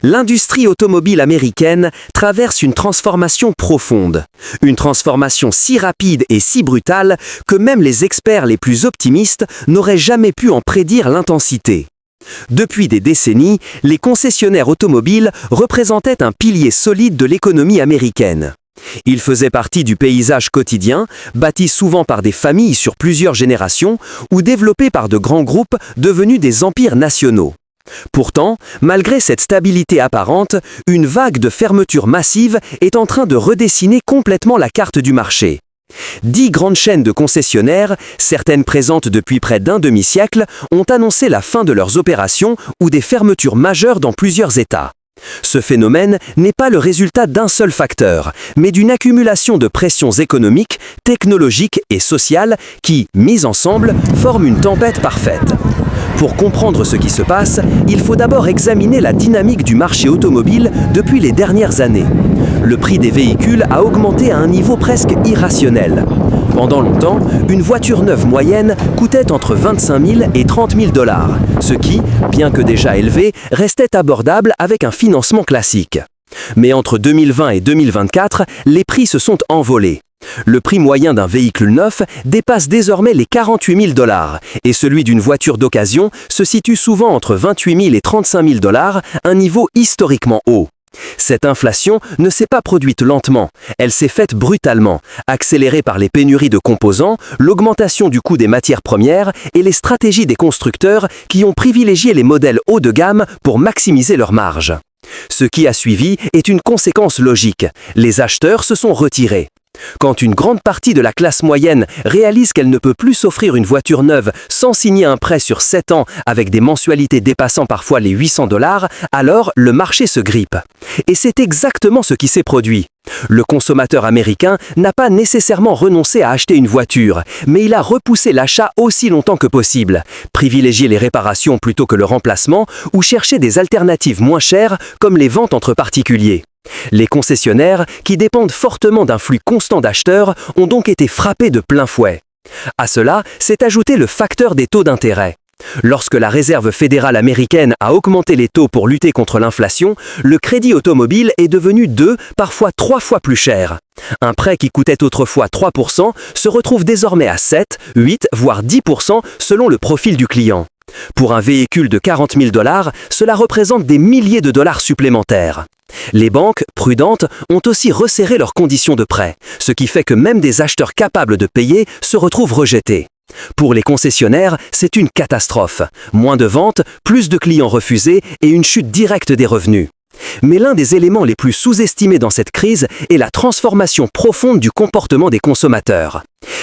L'industrie automobile américaine traverse une transformation profonde. Une transformation si rapide et si brutale que même les experts les plus optimistes n'auraient jamais pu en prédire l'intensité. Depuis des décennies, les concessionnaires automobiles représentaient un pilier solide de l'économie américaine. Ils faisaient partie du paysage quotidien, bâtis souvent par des familles sur plusieurs générations ou développés par de grands groupes devenus des empires nationaux. Pourtant, malgré cette stabilité apparente, une vague de fermetures massives est en train de redessiner complètement la carte du marché. 10 grandes chaînes de concessionnaires, certaines présentes depuis près d'un demi-siècle, ont annoncé la fin de leurs opérations ou des fermetures majeures dans plusieurs États. Ce phénomène n'est pas le résultat d'un seul facteur, mais d'une accumulation de pressions économiques, technologiques et sociales qui, mises ensemble, forment une tempête parfaite. Pour comprendre ce qui se passe, il faut d'abord examiner la dynamique du marché automobile depuis les dernières années. Le prix des véhicules a augmenté à un niveau presque irrationnel. Pendant longtemps, une voiture neuve moyenne coûtait entre 25 000 et 30 000 $, ce qui, bien que déjà élevé, restait abordable avec un financement classique. Mais entre 2020 et 2024, les prix se sont envolés. Le prix moyen d'un véhicule neuf dépasse désormais les 48 000 $ et celui d'une voiture d'occasion se situe souvent entre 28 000 et 35 000 $, un niveau historiquement haut. Cette inflation ne s'est pas produite lentement, elle s'est faite brutalement, accélérée par les pénuries de composants, l'augmentation du coût des matières premières et les stratégies des constructeurs qui ont privilégié les modèles haut de gamme pour maximiser leurs marges. Ce qui a suivi est une conséquence logique, les acheteurs se sont retirés. Quand une grande partie de la classe moyenne réalise qu'elle ne peut plus s'offrir une voiture neuve sans signer un prêt sur 7 ans avec des mensualités dépassant parfois les 800 $, alors le marché se grippe. Et c'est exactement ce qui s'est produit. Le consommateur américain n'a pas nécessairement renoncé à acheter une voiture, mais il a repoussé l'achat aussi longtemps que possible, privilégié les réparations plutôt que le remplacement ou cherché des alternatives moins chères comme les ventes entre particuliers. Les concessionnaires, qui dépendent fortement d'un flux constant d'acheteurs, ont donc été frappés de plein fouet. À cela s'est ajouté le facteur des taux d'intérêt. Lorsque la Réserve fédérale américaine a augmenté les taux pour lutter contre l'inflation, le crédit automobile est devenu 2, parfois 3 fois plus cher. Un prêt qui coûtait autrefois 3% se retrouve désormais à 7, 8, voire 10% selon le profil du client. Pour un véhicule de 40 000 $, cela représente des milliers de dollars supplémentaires. Les banques, prudentes, ont aussi resserré leurs conditions de prêt, ce qui fait que même des acheteurs capables de payer se retrouvent rejetés. Pour les concessionnaires, c'est une catastrophe. Moins de ventes, plus de clients refusés et une chute directe des revenus. Mais l'un des éléments les plus sous-estimés dans cette crise est la transformation profonde du comportement des consommateurs.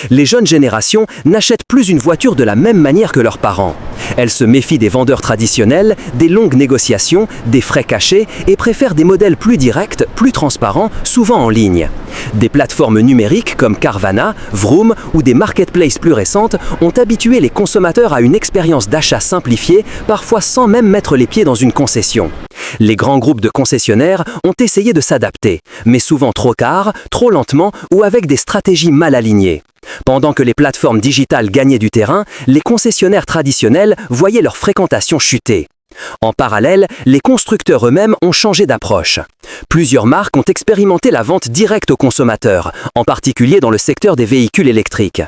Les jeunes générations n'achètent plus une voiture de la même manière que leurs parents. Elles se méfient des vendeurs traditionnels, des longues négociations, des frais cachés et préfèrent des modèles plus directs, plus transparents, souvent en ligne. Des plateformes numériques comme Carvana, Vroom ou des marketplaces plus récentes ont habitué les consommateurs à une expérience d'achat simplifiée, parfois sans même mettre les pieds dans une concession. Les grands groupes de concessionnaires ont essayé de s'adapter, mais souvent trop tard, trop lentement ou avec des stratégies mal alignées. Pendant que les plateformes digitales gagnaient du terrain, les concessionnaires traditionnels voyaient leur fréquentation chuter. En parallèle, les constructeurs eux-mêmes ont changé d'approche. Plusieurs marques ont expérimenté la vente directe aux consommateurs, en particulier dans le secteur des véhicules électriques.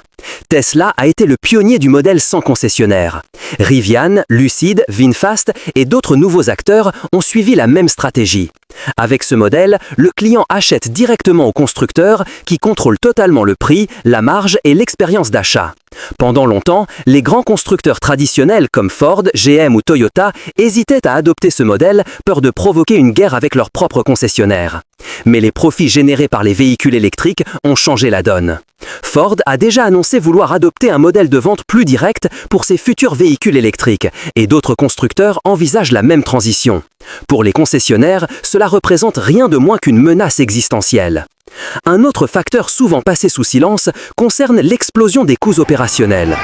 Tesla a été le pionnier du modèle sans concessionnaire. Rivian, Lucid, VinFast et d'autres nouveaux acteurs ont suivi la même stratégie. Avec ce modèle, le client achète directement au constructeur qui contrôle totalement le prix, la marge et l'expérience d'achat. Pendant longtemps, les grands constructeurs traditionnels comme Ford, GM ou Toyota hésitaient à adopter ce modèle, peur de provoquer une guerre avec leurs propres concessionnaires. Mais les profits générés par les véhicules électriques ont changé la donne. Ford a déjà annoncé vouloir adopter un modèle de vente plus direct pour ses futurs véhicules électriques, et d'autres constructeurs envisagent la même transition. Pour les concessionnaires, cela représente rien de moins qu'une menace existentielle. Un autre facteur souvent passé sous silence concerne l'explosion des coûts opérationnels.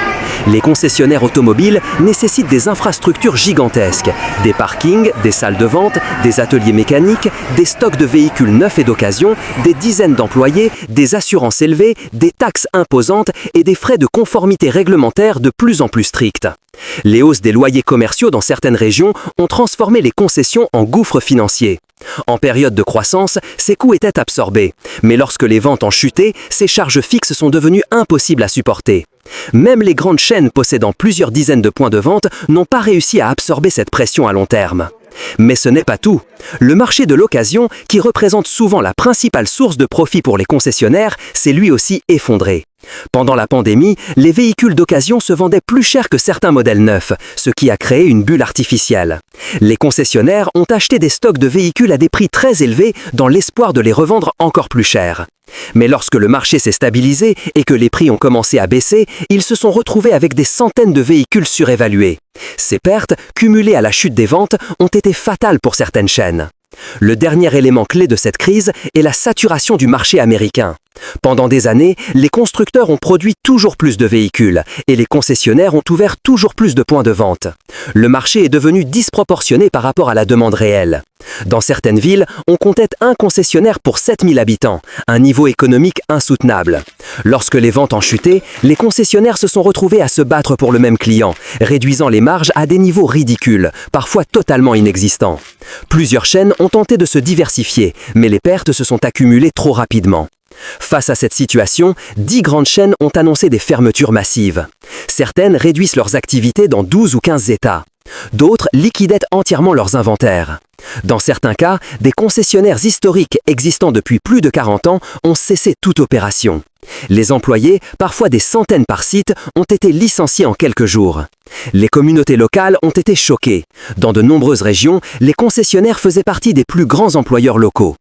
Les concessionnaires automobiles nécessitent des infrastructures gigantesques, des parkings, des salles de vente, des ateliers mécaniques, des stocks de véhicules neufs et d'occasion, des dizaines d'employés, des assurances élevées, des taxes imposantes et des frais de conformité réglementaire de plus en plus stricts. Les hausses des loyers commerciaux dans certaines régions ont transformé les concessions en gouffres financiers. En période de croissance, ces coûts étaient absorbés, mais lorsque les ventes ont chuté, ces charges fixes sont devenues impossibles à supporter. Même les grandes chaînes possédant plusieurs dizaines de points de vente n'ont pas réussi à absorber cette pression à long terme. Mais ce n'est pas tout. Le marché de l'occasion, qui représente souvent la principale source de profit pour les concessionnaires, s'est lui aussi effondré. Pendant la pandémie, les véhicules d'occasion se vendaient plus cher que certains modèles neufs, ce qui a créé une bulle artificielle. Les concessionnaires ont acheté des stocks de véhicules à des prix très élevés dans l'espoir de les revendre encore plus cher. Mais lorsque le marché s'est stabilisé et que les prix ont commencé à baisser, ils se sont retrouvés avec des centaines de véhicules surévalués. Ces pertes, cumulées à la chute des ventes, ont été fatales pour certaines chaînes. Le dernier élément clé de cette crise est la saturation du marché américain. Pendant des années, les constructeurs ont produit toujours plus de véhicules et les concessionnaires ont ouvert toujours plus de points de vente. Le marché est devenu disproportionné par rapport à la demande réelle. Dans certaines villes, on comptait un concessionnaire pour 7000 habitants, un niveau économique insoutenable. Lorsque les ventes ont chuté, les concessionnaires se sont retrouvés à se battre pour le même client, réduisant les marges à des niveaux ridicules, parfois totalement inexistants. Plusieurs chaînes ont tenté de se diversifier, mais les pertes se sont accumulées trop rapidement. Face à cette situation, 10 grandes chaînes ont annoncé des fermetures massives. Certaines réduisent leurs activités dans 12 ou 15 États. D'autres liquidaient entièrement leurs inventaires. Dans certains cas, des concessionnaires historiques existant depuis plus de 40 ans ont cessé toute opération. Les employés, parfois des centaines par site, ont été licenciés en quelques jours. Les communautés locales ont été choquées. Dans de nombreuses régions, les concessionnaires faisaient partie des plus grands employeurs locaux.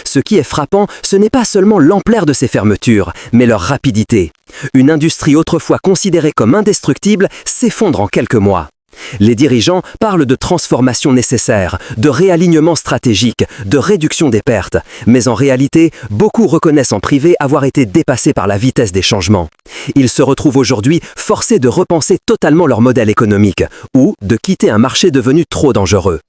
Ce qui est frappant, ce n'est pas seulement l'ampleur de ces fermetures, mais leur rapidité. Une industrie autrefois considérée comme indestructible s'effondre en quelques mois. Les dirigeants parlent de transformation nécessaire, de réalignement stratégique, de réduction des pertes, mais en réalité, beaucoup reconnaissent en privé avoir été dépassés par la vitesse des changements. Ils se retrouvent aujourd'hui forcés de repenser totalement leur modèle économique ou de quitter un marché devenu trop dangereux.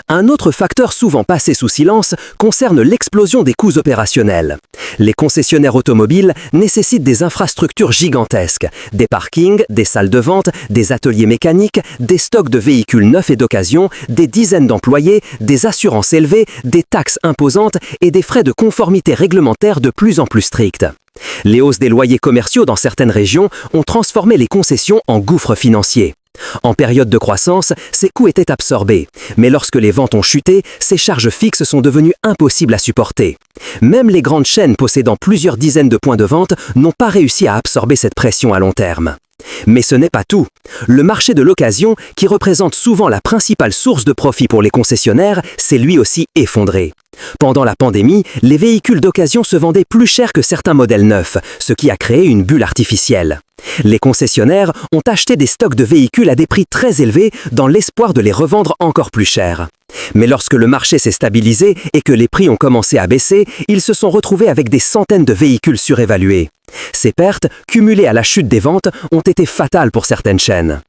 Un autre facteur souvent passé sous silence concerne l'explosion des coûts opérationnels. Les concessionnaires automobiles nécessitent des infrastructures gigantesques, des parkings, des salles de vente, des ateliers mécaniques, des stocks de véhicules neufs et d'occasion, des dizaines d'employés, des assurances élevées, des taxes imposantes et des frais de conformité réglementaire de plus en plus stricts. Les hausses des loyers commerciaux dans certaines régions ont transformé les concessions en gouffres financiers. En période de croissance, ces coûts étaient absorbés, mais lorsque les ventes ont chuté, ces charges fixes sont devenues impossibles à supporter. Même les grandes chaînes possédant plusieurs dizaines de points de vente n'ont pas réussi à absorber cette pression à long terme. Mais ce n'est pas tout. Le marché de l'occasion, qui représente souvent la principale source de profit pour les concessionnaires, s'est lui aussi effondré. Pendant la pandémie, les véhicules d'occasion se vendaient plus cher que certains modèles neufs, ce qui a créé une bulle artificielle. Les concessionnaires ont acheté des stocks de véhicules à des prix très élevés dans l'espoir de les revendre encore plus cher. Mais lorsque le marché s'est stabilisé et que les prix ont commencé à baisser, ils se sont retrouvés avec des centaines de véhicules surévalués. Ces pertes, cumulées à la chute des ventes, ont été fatales pour certaines chaînes.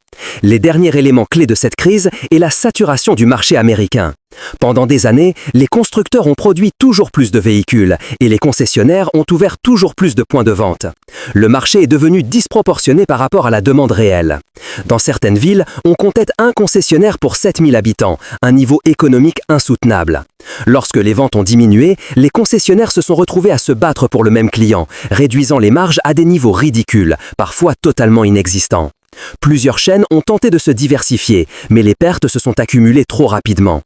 Les derniers éléments clés de cette crise est la saturation du marché américain. Pendant des années, les constructeurs ont produit toujours plus de véhicules et les concessionnaires ont ouvert toujours plus de points de vente. Le marché est devenu disproportionné par rapport à la demande réelle. Dans certaines villes, on comptait un concessionnaire pour 7000 habitants, un niveau économique insoutenable. Lorsque les ventes ont diminué, les concessionnaires se sont retrouvés à se battre pour le même client, réduisant les marges à des niveaux ridicules, parfois totalement inexistants. Plusieurs chaînes ont tenté de se diversifier, mais les pertes se sont accumulées trop rapidement.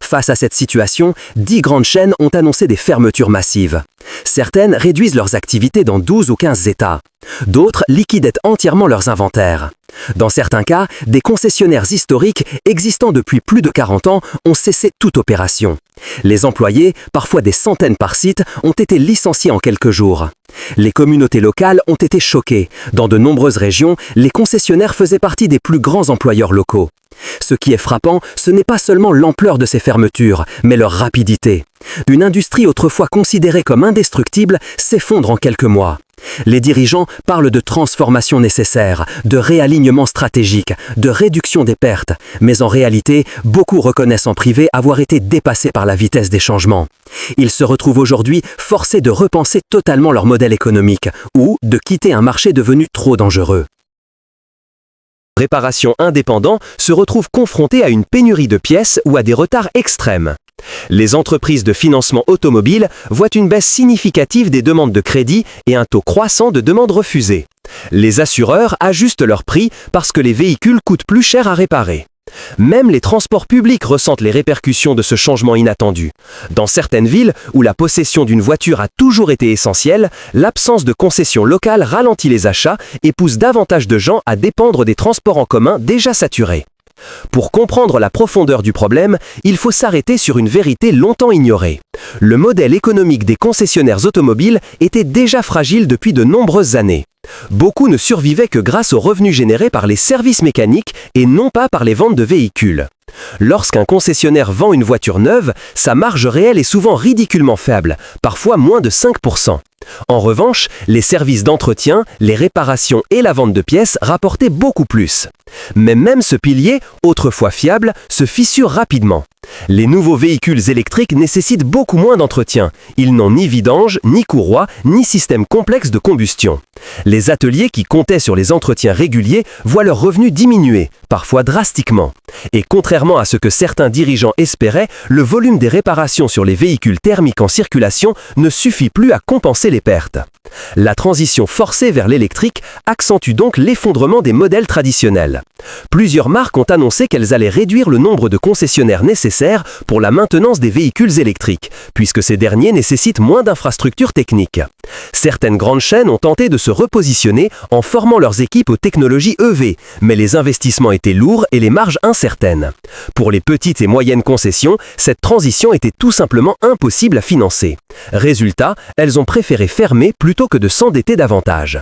Face à cette situation, 10 grandes chaînes ont annoncé des fermetures massives. Certaines réduisent leurs activités dans 12 ou 15 États. D'autres liquident entièrement leurs inventaires. Dans certains cas, des concessionnaires historiques existant depuis plus de 40 ans ont cessé toute opération. Les employés, parfois des centaines par site, ont été licenciés en quelques jours. Les communautés locales ont été choquées. Dans de nombreuses régions, les concessionnaires faisaient partie des plus grands employeurs locaux. Ce qui est frappant, ce n'est pas seulement l'ampleur de ces fermetures, mais leur rapidité. Une industrie autrefois considérée comme indestructible s'effondre en quelques mois. Les dirigeants parlent de transformation nécessaire, de réalignement stratégique, de réduction des pertes, mais en réalité, beaucoup reconnaissent en privé avoir été dépassés par la vitesse des changements. Ils se retrouvent aujourd'hui forcés de repenser totalement leur modèle économique ou de quitter un marché devenu trop dangereux. Réparation indépendant se retrouve confronté à une pénurie de pièces ou à des retards extrêmes. Les entreprises de financement automobile voient une baisse significative des demandes de crédit et un taux croissant de demandes refusées. Les assureurs ajustent leurs prix parce que les véhicules coûtent plus cher à réparer. Même les transports publics ressentent les répercussions de ce changement inattendu. Dans certaines villes où la possession d'une voiture a toujours été essentielle, l'absence de concessions locales ralentit les achats et pousse davantage de gens à dépendre des transports en commun déjà saturés. Pour comprendre la profondeur du problème, il faut s'arrêter sur une vérité longtemps ignorée. Le modèle économique des concessionnaires automobiles était déjà fragile depuis de nombreuses années. Beaucoup ne survivaient que grâce aux revenus générés par les services mécaniques et non pas par les ventes de véhicules. Lorsqu'un concessionnaire vend une voiture neuve, sa marge réelle est souvent ridiculement faible, parfois moins de 5%. En revanche, les services d'entretien, les réparations et la vente de pièces rapportaient beaucoup plus. Mais même ce pilier, autrefois fiable, se fissure rapidement. Les nouveaux véhicules électriques nécessitent beaucoup moins d'entretien. Ils n'ont ni vidange, ni courroie, ni système complexe de combustion. Les ateliers qui comptaient sur les entretiens réguliers voient leurs revenus diminuer, parfois drastiquement. Et contrairement à ce que certains dirigeants espéraient, le volume des réparations sur les véhicules thermiques en circulation ne suffit plus à compenser les pertes. La transition forcée vers l'électrique accentue donc l'effondrement des modèles traditionnels. Plusieurs marques ont annoncé qu'elles allaient réduire le nombre de concessionnaires nécessaires pour la maintenance des véhicules électriques, puisque ces derniers nécessitent moins d'infrastructures techniques. Certaines grandes chaînes ont tenté de se repositionner en formant leurs équipes aux technologies EV, mais les investissements étaient lourds et les marges incertaines. Pour les petites et moyennes concessions, cette transition était tout simplement impossible à financer. Résultat, elles ont préféré fermer plutôt que de s'endetter davantage.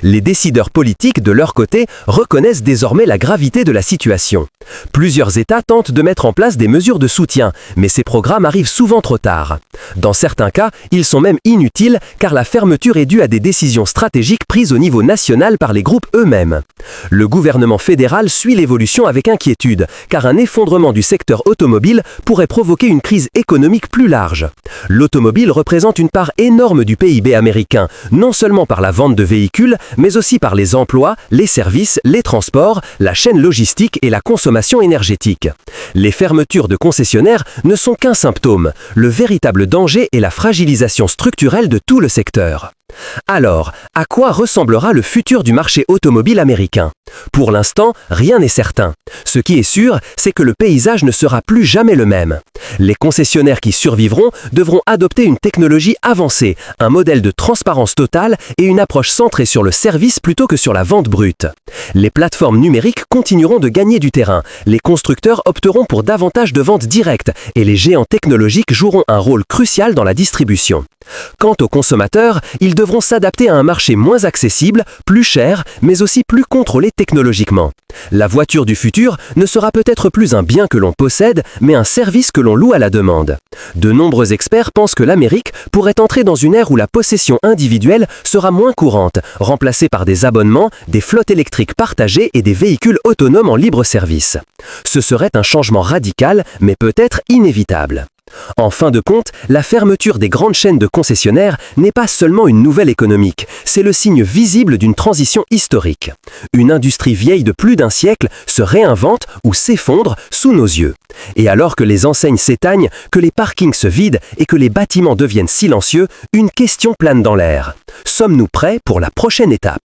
Les décideurs politiques, de leur côté, reconnaissent désormais la gravité de la situation. Plusieurs États tentent de mettre en place des mesures de soutien, mais ces programmes arrivent souvent trop tard. Dans certains cas, ils sont même inutiles car la fermeture est due à des décisions stratégiques prises au niveau national par les groupes eux-mêmes. Le gouvernement fédéral suit l'évolution avec inquiétude, car un effondrement du secteur automobile pourrait provoquer une crise économique plus large. L'automobile représente une part énorme du PIB américain, non seulement par la vente de véhicules, mais aussi par les emplois, les services, les transports, la chaîne logistique et la consommation énergétique. Les fermetures de concessionnaires ne sont qu'un symptôme. Le véritable danger est la fragilisation structurelle de tout le secteur. Alors, à quoi ressemblera le futur du marché automobile américain? Pour l'instant, rien n'est certain. Ce qui est sûr, c'est que le paysage ne sera plus jamais le même. Les concessionnaires qui survivront devront adopter une technologie avancée, un modèle de transparence totale et une approche centrée sur le service plutôt que sur la vente brute. Les plateformes numériques continueront de gagner du terrain, les constructeurs opteront pour davantage de ventes directes et les géants technologiques joueront un rôle crucial dans la distribution. Quant aux consommateurs, ils devront s'adapter à un marché moins accessible, plus cher, mais aussi plus contrôlé technologiquement. La voiture du futur ne sera peut-être plus un bien que l'on possède, mais un service que l'on loue à la demande. De nombreux experts pensent que l'Amérique pourrait entrer dans une ère où la possession individuelle sera moins courante, remplacée par des abonnements, des flottes électriques partagées et des véhicules autonomes en libre service. Ce serait un changement radical, mais peut-être inévitable. En fin de compte, la fermeture des grandes chaînes de concessionnaires n'est pas seulement une nouvelle économique, c'est le signe visible d'une transition historique. Une industrie vieille de plus d'un siècle se réinvente ou s'effondre sous nos yeux. Et alors que les enseignes s'éteignent, que les parkings se vident et que les bâtiments deviennent silencieux, une question plane dans l'air. Sommes-nous prêts pour la prochaine étape ?